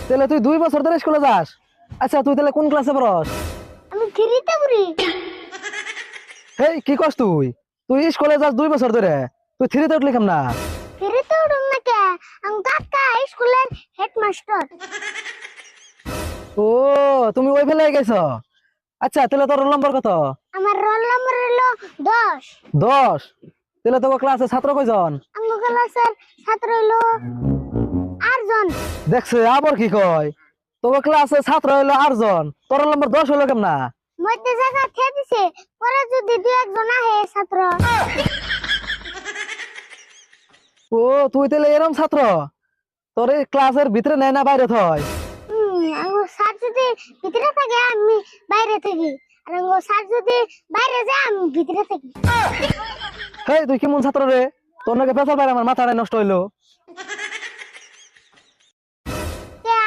তাহলে তুই 2 বছর ধরে স্কুলে যাস? আচ্ছা তুই তাহলে কোন ক্লাসে পড়স? আমি থ্রিতে পড়ি। হেই কি কস তুই? তুই স্কুলে যাস 2 বছর ধরে, তুই 3-তে উঠলি কেমন না? থ্রিতে উঠুম না কে? আমি কাকা স্কুলের হেডমাস্টার। ও তুমি ওই ফেলে গেছ। আচ্ছা তাহলে তোর রোল নম্বর কত? আমার রোল নম্বর হলো 10। 10? তাহলে তোর ক্লাসে ছাত্র কয়জন? আমার ক্লাসের ছাত্র হলো 8 জন। দেখছে আবার কি কয়, তোর ক্লাসে ছাত্র হইলো 8 জন, তোর রোল নম্বর 10 হইলো কেমন না? মধ্যে জায়গা খেয়ে দিছে, পরে যদি দু একজন আহে ছাত্র। ও তুই তাহলে এরম ছাত্র, তোর এই ক্লাসের ভিতরে নেয় না বাইরে থয়? আমার স্যার যদি ভিতরে থাকে আমি বাইরে থাকি, আর আমার স্যার যদি বাইরে যায় আমি ভিতরে থাকি। হেই তুই কেমন ছাত্র রে? তোর নাকি পেছাল বাইরে আমার মাথাটা নষ্ট হইলো।